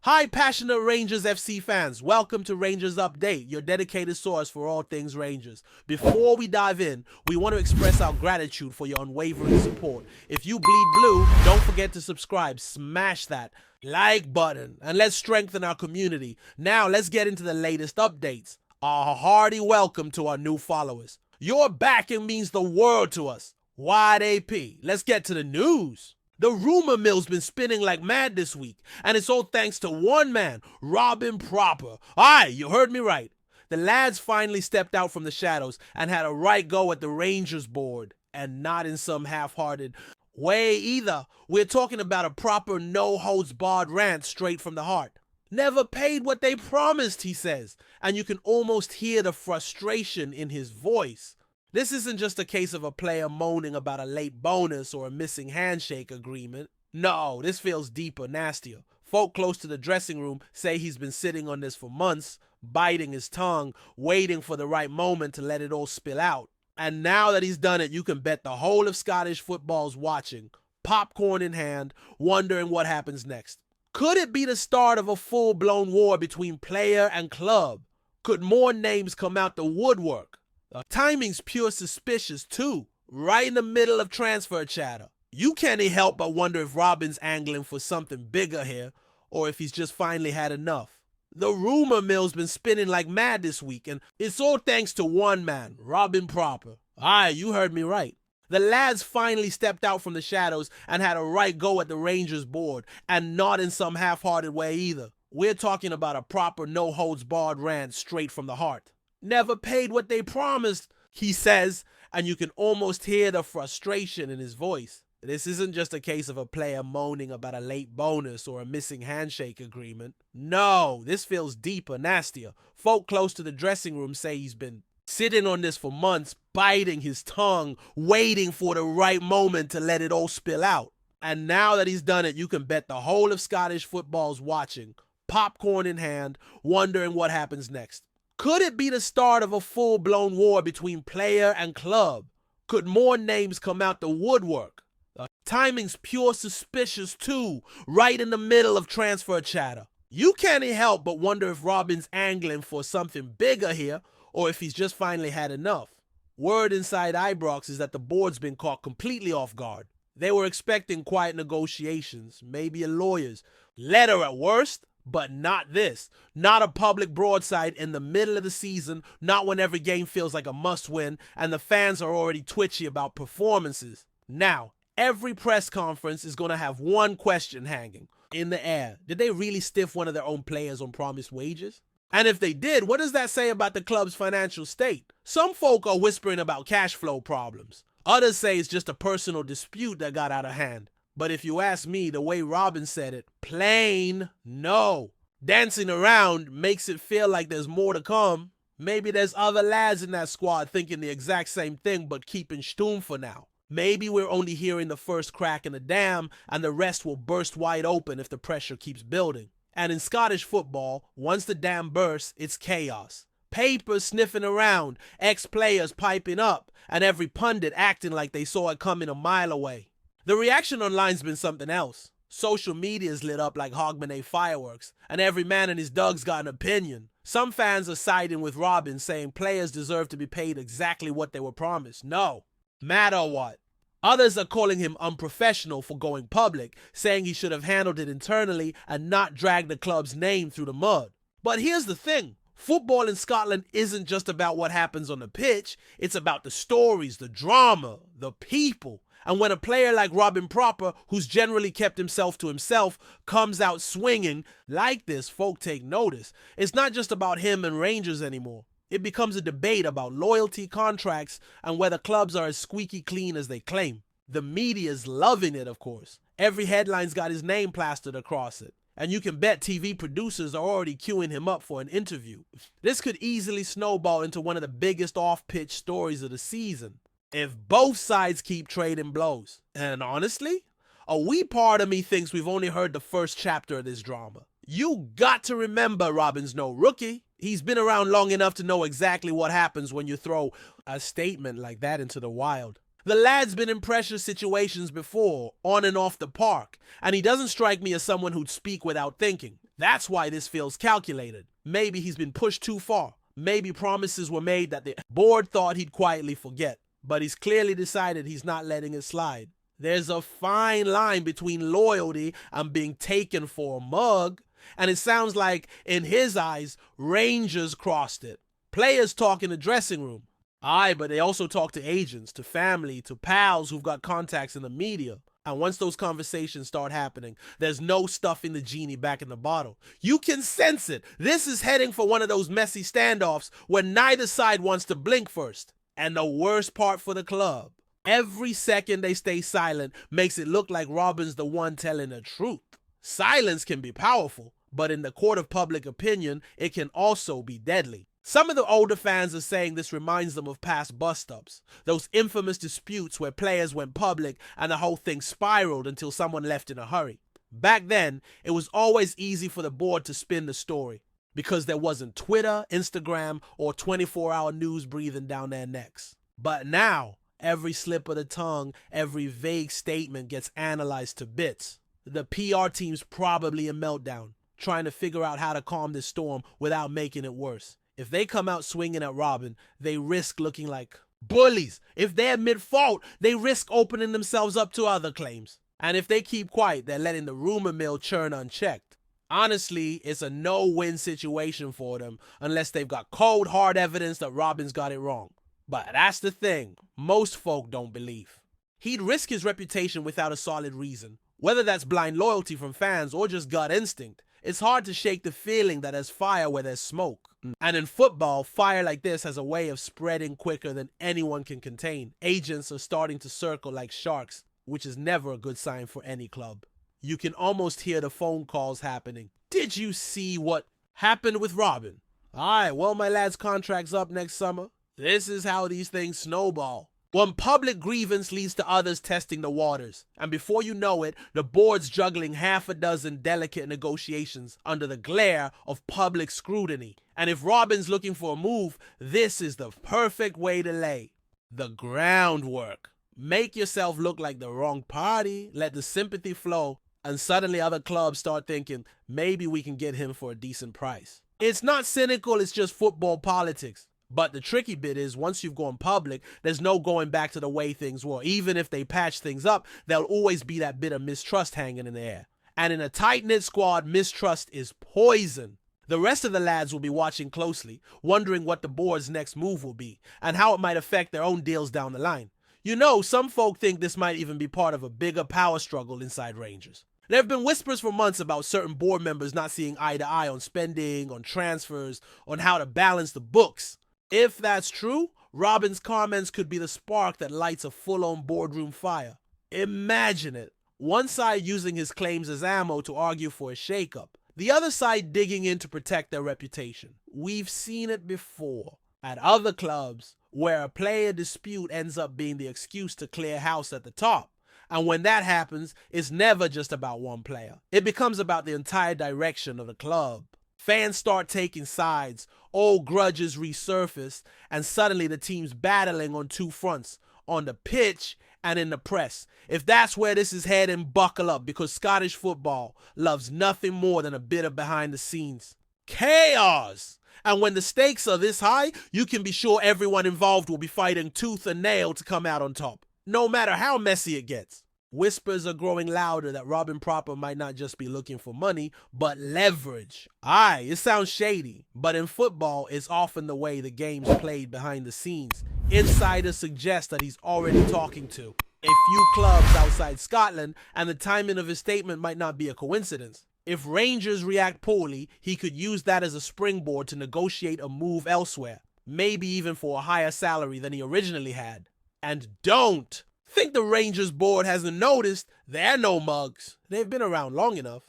Hi, passionate Rangers FC fans. Welcome to Rangers Update, your dedicated source for all things Rangers. Before we dive in, we want to express our gratitude for your unwavering support. If you bleed blue, don't forget to subscribe. Smash that like button and let's strengthen our community. Now, let's get into the latest updates. A hearty welcome to our new followers. Your backing means the world to us. Wide AP. Let's get to the news. The rumor mill's been spinning like mad this week, and it's all thanks to one man, Robin Proper. Aye, you heard me right. The lads finally stepped out from the shadows and had a right go at the Rangers board, and not in some half-hearted way either. We're talking about a proper no-holds-barred rant straight from the heart. Never paid what they promised, he says, and you can almost hear the frustration in his voice. This isn't just a case of a player moaning about a late bonus or a missing handshake agreement. No, this feels deeper, nastier. Folk close to the dressing room say he's been sitting on this for months, biting his tongue, waiting for the right moment to let it all spill out. And now that he's done it, you can bet the whole of Scottish football's watching, popcorn in hand, wondering what happens next. Could it be the start of a full-blown war between player and club? Could more names come out the woodwork? The timing's pure suspicious too, right in the middle of transfer chatter. You can't help but wonder if Robin's angling for something bigger here, or if he's just finally had enough. The rumor mill's been spinning like mad this week, and it's all thanks to one man, Robin Proper. Aye, you heard me right. The lads finally stepped out from the shadows and had a right go at the Rangers board, and not in some half-hearted way either. We're talking about a proper no-holds-barred rant straight from the heart. Never paid what they promised, he says, and you can almost hear the frustration in his voice. This isn't just a case of a player moaning about a late bonus or a missing handshake agreement. No, this feels deeper, nastier. Folk close to the dressing room say he's been sitting on this for months, biting his tongue, waiting for the right moment to let it all spill out. And now that he's done it, you can bet the whole of Scottish football's watching, popcorn in hand, wondering what happens next. Could it be the start of a full-blown war between player and club? Could more names come out the woodwork? The timing's pure suspicious too, right in the middle of transfer chatter. You can't help but wonder if Robin's angling for something bigger here, or if he's just finally had enough. Word inside Ibrox is that the board's been caught completely off guard. They were expecting quiet negotiations, maybe a lawyer's letter at worst, but not this. Not a public broadside in the middle of the season, not when every game feels like a must-win and the fans are already twitchy about performances. Now, every press conference is going to have one question hanging in the air. Did they really stiff one of their own players on promised wages? And if they did, what does that say about the club's financial state? Some folk are whispering about cash flow problems. Others say it's just a personal dispute that got out of hand. But if you ask me, the way Robin said it, plain no. Dancing around makes it feel like there's more to come. Maybe there's other lads in that squad thinking the exact same thing but keeping stum for now. Maybe we're only hearing the first crack in the dam and the rest will burst wide open if the pressure keeps building. And in Scottish football, once the dam bursts, it's chaos. Papers sniffing around, ex-players piping up, and every pundit acting like they saw it coming a mile away. The reaction online's been something else. Social media's lit up like Hogmanay fireworks, and every man and his dog's got an opinion. Some fans are siding with Robin, saying players deserve to be paid exactly what they were promised. No, matter what. Others are calling him unprofessional for going public, saying he should have handled it internally and not dragged the club's name through the mud. But here's the thing. Football in Scotland isn't just about what happens on the pitch. It's about the stories, the drama, the people. And when a player like Robin Proper, who's generally kept himself to himself, comes out swinging like this, folk take notice. It's not just about him and Rangers anymore. It becomes a debate about loyalty, contracts, and whether clubs are as squeaky clean as they claim. The media's loving it, of course. Every headline's got his name plastered across it. And you can bet TV producers are already queuing him up for an interview. This could easily snowball into one of the biggest off-pitch stories of the season, if both sides keep trading blows. And honestly, a wee part of me thinks we've only heard the first chapter of this drama. You got to remember Robin's no rookie. He's been around long enough to know exactly what happens when you throw a statement like that into the wild. The lad's been in pressure situations before, on and off the park, and he doesn't strike me as someone who'd speak without thinking. That's why this feels calculated. Maybe he's been pushed too far. Maybe promises were made that the board thought he'd quietly forget. But he's clearly decided he's not letting it slide. There's a fine line between loyalty and being taken for a mug. And it sounds like, in his eyes, Rangers crossed it. Players talk in the dressing room. Aye, but they also talk to agents, to family, to pals who've got contacts in the media. And once those conversations start happening, there's no stuffing the genie back in the bottle. You can sense it. This is heading for one of those messy standoffs where neither side wants to blink first. And the worst part for the club, every second they stay silent makes it look like Robin's the one telling the truth. Silence can be powerful, but in the court of public opinion, it can also be deadly. Some of the older fans are saying this reminds them of past bust-ups, those infamous disputes where players went public and the whole thing spiraled until someone left in a hurry. Back then, it was always easy for the board to spin the story because there wasn't Twitter, Instagram, or 24-hour news breathing down their necks. But now, every slip of the tongue, every vague statement gets analyzed to bits. The PR team's probably in meltdown, trying to figure out how to calm this storm without making it worse. If they come out swinging at Robin, they risk looking like bullies. If they admit fault, they risk opening themselves up to other claims. And if they keep quiet, they're letting the rumor mill churn unchecked. Honestly, it's a no-win situation for them unless they've got cold, hard evidence that Robin's got it wrong. But that's the thing, most folk don't believe. He'd risk his reputation without a solid reason. Whether that's blind loyalty from fans or just gut instinct, it's hard to shake the feeling that there's fire where there's smoke. And in football, fire like this has a way of spreading quicker than anyone can contain. Agents are starting to circle like sharks, which is never a good sign for any club. You can almost hear the phone calls happening. Did you see what happened with Robin? Alright, well, my lad's contract's up next summer. This is how these things snowball. One public grievance leads to others testing the waters, and before you know it, the board's juggling half a dozen delicate negotiations under the glare of public scrutiny. And if Robin's looking for a move, this is the perfect way to lay the groundwork. Make yourself look like the wrong party, let the sympathy flow, and suddenly other clubs start thinking, maybe we can get him for a decent price. It's not cynical, it's just football politics. But the tricky bit is, once you've gone public, there's no going back to the way things were. Even if they patch things up, there'll always be that bit of mistrust hanging in the air. And in a tight-knit squad, mistrust is poison. The rest of the lads will be watching closely, wondering what the board's next move will be, and how it might affect their own deals down the line. You know, some folk think this might even be part of a bigger power struggle inside Rangers. There have been whispers for months about certain board members not seeing eye to eye on spending, on transfers, on how to balance the books. If that's true, Robin's comments could be the spark that lights a full-on boardroom fire. Imagine it. One side using his claims as ammo to argue for a shakeup. The other side digging in to protect their reputation. We've seen it before at other clubs where a player dispute ends up being the excuse to clear house at the top. And when that happens, it's never just about one player. It becomes about the entire direction of the club. Fans start taking sides, old grudges resurface, and suddenly the team's battling on two fronts, on the pitch and in the press. If that's where this is heading, buckle up, because Scottish football loves nothing more than a bit of behind the scenes chaos. And when the stakes are this high, you can be sure everyone involved will be fighting tooth and nail to come out on top, no matter how messy it gets. Whispers are growing louder that Robin proper might not just be looking for money, but leverage. Aye, it sounds shady, but in football, it's often the way the game's played behind the scenes. Insiders suggest that he's already talking to a few clubs outside Scotland, and the timing of his statement might not be a coincidence. If Rangers react poorly, he could use that as a springboard to negotiate a move elsewhere, maybe even for a higher salary than he originally had. And don't think the Rangers board hasn't noticed they're no mugs. They've been around long enough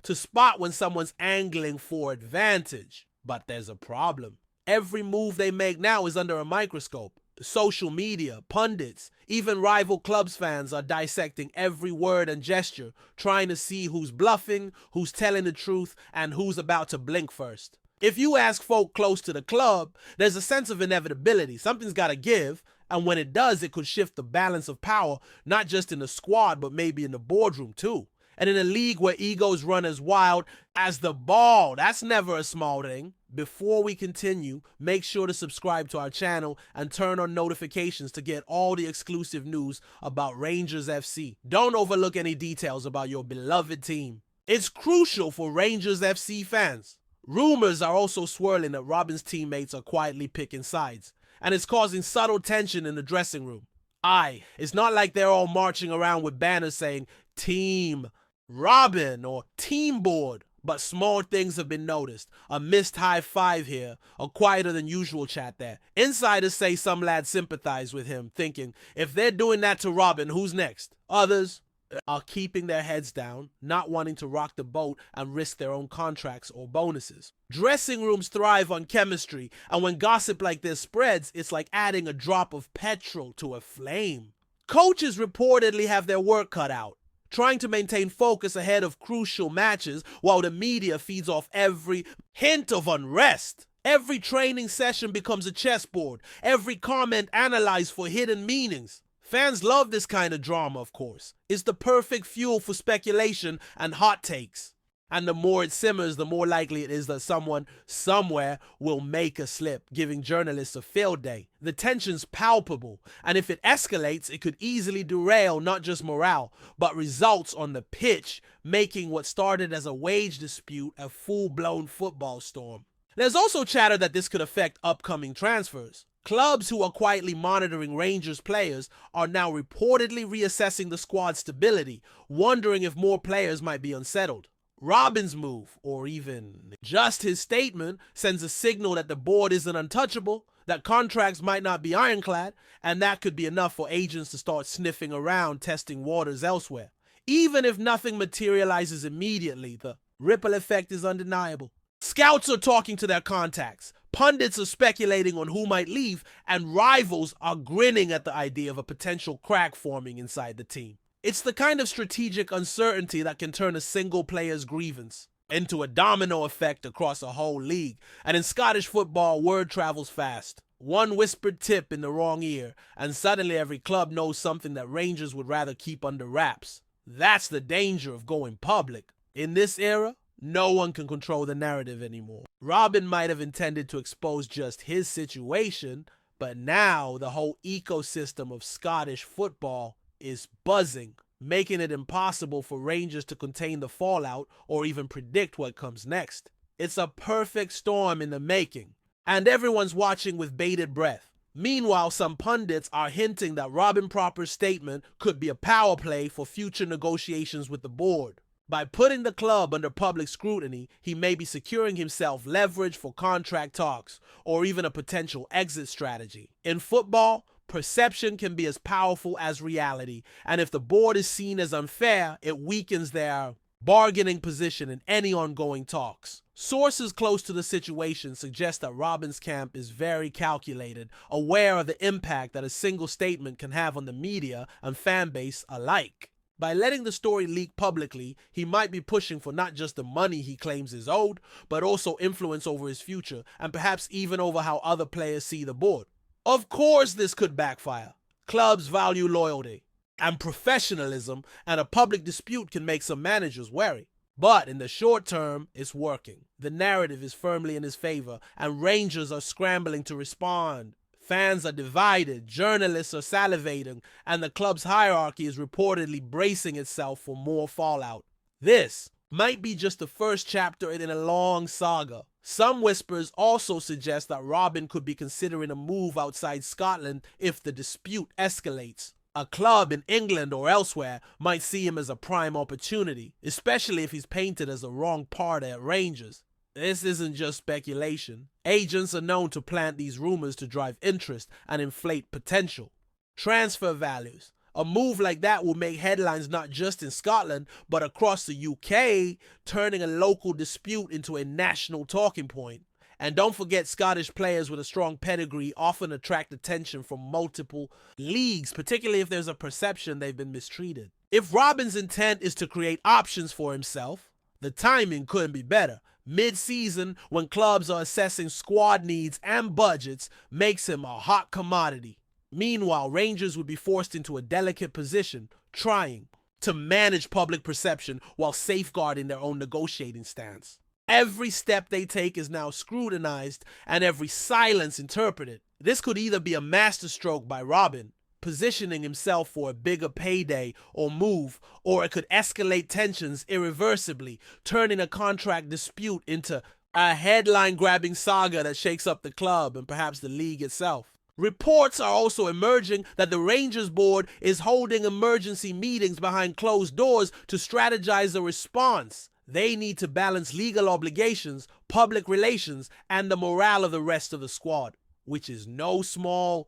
to spot when someone's angling for advantage. But there's a problem. Every move they make now is under a microscope. Social media, pundits, even rival clubs fans are dissecting every word and gesture, trying to see who's bluffing, who's telling the truth, and who's about to blink first. If you ask folk close to the club, there's a sense of inevitability. Something's got to give. And when it does, it could shift the balance of power, not just in the squad, but maybe in the boardroom too. And in a league where egos run as wild as the ball, that's never a small thing. Before we continue, make sure to subscribe to our channel and turn on notifications to get all the exclusive news about Rangers FC. Don't overlook any details about your beloved team. It's crucial for Rangers FC fans. Rumors are also swirling that Robin's teammates are quietly picking sides, and it's causing subtle tension in the dressing room. It's not like they're all marching around with banners saying Team Robin or Team Board, but small things have been noticed. A missed high five here, a quieter than usual chat there. Insiders say some lads sympathize with him, thinking if they're doing that to Robin, who's next? Others are keeping their heads down, not wanting to rock the boat and risk their own contracts or bonuses. Dressing rooms thrive on chemistry, and when gossip like this spreads, it's like adding a drop of petrol to a flame. Coaches reportedly have their work cut out, trying to maintain focus ahead of crucial matches while the media feeds off every hint of unrest. Every training session becomes a chessboard, every comment analyzed for hidden meanings. Fans love this kind of drama, of course. It's the perfect fuel for speculation and hot takes. And the more it simmers, the more likely it is that someone, somewhere, will make a slip, giving journalists a field day. The tension's palpable, and if it escalates, it could easily derail not just morale, but results on the pitch, making what started as a wage dispute a full-blown football storm. There's also chatter that this could affect upcoming transfers. Clubs who are quietly monitoring Rangers players are now reportedly reassessing the squad's stability, wondering if more players might be unsettled. Robin's move, or even just his statement, sends a signal that the board isn't untouchable, that contracts might not be ironclad, and that could be enough for agents to start sniffing around, testing waters elsewhere. Even if nothing materializes immediately, the ripple effect is undeniable. Scouts are talking to their contacts, pundits are speculating on who might leave, and rivals are grinning at the idea of a potential crack forming inside the team. It's the kind of strategic uncertainty that can turn a single player's grievance into a domino effect across a whole league. And in Scottish football, word travels fast. One whispered tip in the wrong ear, and suddenly every club knows something that Rangers would rather keep under wraps. That's the danger of going public. In this era, no one can control the narrative anymore. Robin might have intended to expose just his situation, but now the whole ecosystem of Scottish football is buzzing, making it impossible for Rangers to contain the fallout or even predict what comes next. It's a perfect storm in the making, and everyone's watching with bated breath. Meanwhile, some pundits are hinting that Robin Proper's statement could be a power play for future negotiations with the board. By putting the club under public scrutiny, he may be securing himself leverage for contract talks or even a potential exit strategy. In football, perception can be as powerful as reality, and if the board is seen as unfair, it weakens their bargaining position in any ongoing talks. Sources close to the situation suggest that Robin's camp is very calculated, aware of the impact that a single statement can have on the media and fan base alike. By letting the story leak publicly, he might be pushing for not just the money he claims is owed, but also influence over his future, and perhaps even over how other players see the board. Of course this could backfire. Clubs value loyalty and professionalism, and a public dispute can make some managers wary. But in the short term, it's working. The narrative is firmly in his favor, and Rangers are scrambling to respond. Fans are divided, journalists are salivating, and the club's hierarchy is reportedly bracing itself for more fallout. This might be just the first chapter in a long saga. Some whispers also suggest that Robin could be considering a move outside Scotland if the dispute escalates. A club in England or elsewhere might see him as a prime opportunity, especially if he's painted as a wrong party at Rangers. This isn't just speculation. Agents are known to plant these rumors to drive interest and inflate potential. Transfer values. A move like that will make headlines not just in Scotland, but across the UK, turning a local dispute into a national talking point. And don't forget, Scottish players with a strong pedigree often attract attention from multiple leagues, particularly if there's a perception they've been mistreated. If Robin's intent is to create options for himself, the timing couldn't be better. Mid-season, when clubs are assessing squad needs and budgets, makes him a hot commodity. Meanwhile, Rangers would be forced into a delicate position, trying to manage public perception while safeguarding their own negotiating stance. Every step they take is now scrutinized and every silence interpreted. This could either be a masterstroke by Robin, positioning himself for a bigger payday or move, or it could escalate tensions irreversibly, turning a contract dispute into a headline-grabbing saga that shakes up the club and perhaps the league itself. Reports are also emerging that the Rangers board is holding emergency meetings behind closed doors to strategize a response. They need to balance legal obligations, public relations, and the morale of the rest of the squad, which is no small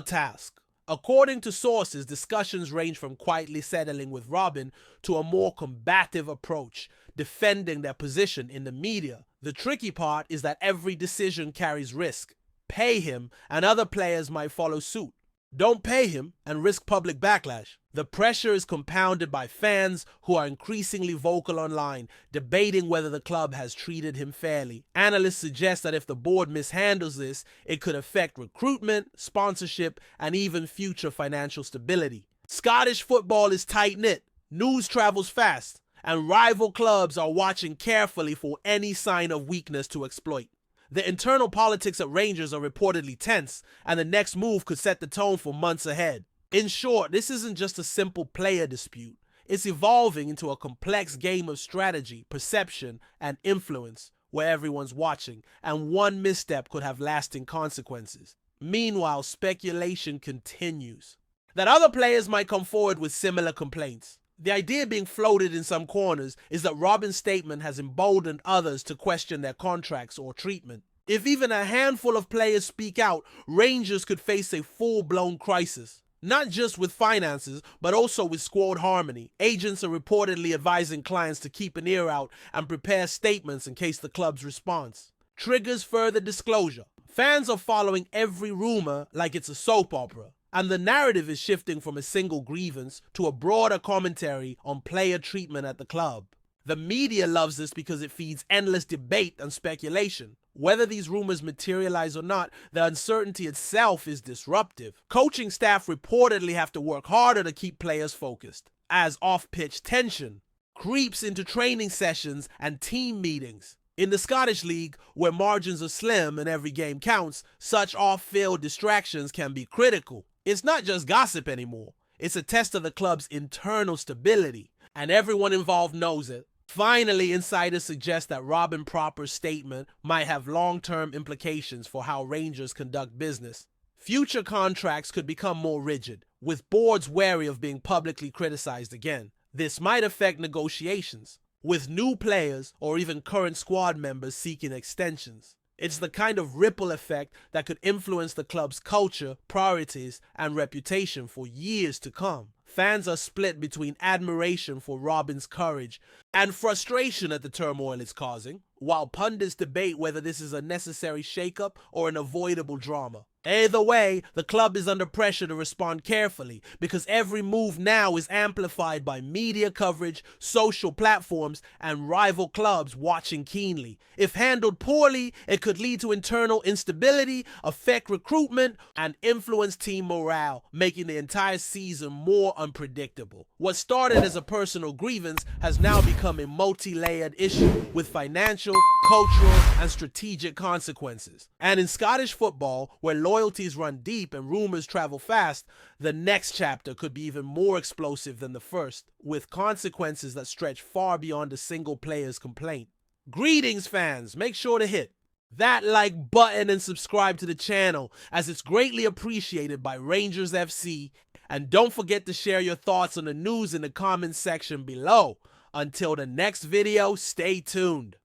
task. According to sources, discussions range from quietly settling with Robin to a more combative approach, defending their position in the media. The tricky part is that every decision carries risk. Pay him and other players might follow suit. Don't pay him and risk public backlash. The pressure is compounded by fans who are increasingly vocal online, debating whether the club has treated him fairly. Analysts suggest that if the board mishandles this, it could affect recruitment, sponsorship, and even future financial stability. Scottish football is tight-knit, news travels fast, and rival clubs are watching carefully for any sign of weakness to exploit. The internal politics at Rangers are reportedly tense, and the next move could set the tone for months ahead. In short, this isn't just a simple player dispute. It's evolving into a complex game of strategy, perception, and influence where everyone's watching, and one misstep could have lasting consequences. Meanwhile, speculation continues that other players might come forward with similar complaints. The idea being floated in some corners is that Robin's statement has emboldened others to question their contracts or treatment. If even a handful of players speak out, Rangers could face a full-blown crisis. Not just with finances, but also with squad harmony. Agents are reportedly advising clients to keep an ear out and prepare statements in case the club's response triggers further disclosure. Fans are following every rumor like it's a soap opera. And the narrative is shifting from a single grievance to a broader commentary on player treatment at the club. The media loves this because it feeds endless debate and speculation. Whether these rumors materialize or not, the uncertainty itself is disruptive. Coaching staff reportedly have to work harder to keep players focused, as off-pitch tension creeps into training sessions and team meetings. In the Scottish League, where margins are slim and every game counts, such off-field distractions can be critical. It's not just gossip anymore. It's a test of the club's internal stability, and everyone involved knows it. Finally, insiders suggest that Robin Proper's statement might have long-term implications for how Rangers conduct business. Future contracts could become more rigid, with boards wary of being publicly criticized again. This might affect negotiations, with new players or even current squad members seeking extensions. It's the kind of ripple effect that could influence the club's culture, priorities, and reputation for years to come. Fans are split between admiration for Robin's courage and frustration at the turmoil it's causing, while pundits debate whether this is a necessary shakeup or an avoidable drama. Either way, the club is under pressure to respond carefully because every move now is amplified by media coverage, social platforms, and rival clubs watching keenly. If handled poorly, it could lead to internal instability, affect recruitment, and influence team morale, making the entire season more unpredictable. What started as a personal grievance has now become a multi-layered issue with financial, cultural, and strategic consequences. And in Scottish football, where loyalties run deep and rumors travel fast, the next chapter could be even more explosive than the first, with consequences that stretch far beyond a single player's complaint. Greetings, fans! Make sure to hit that like button and subscribe to the channel, as it's greatly appreciated by Rangers FC. And don't forget to share your thoughts on the news in the comments section below. Until the next video, stay tuned.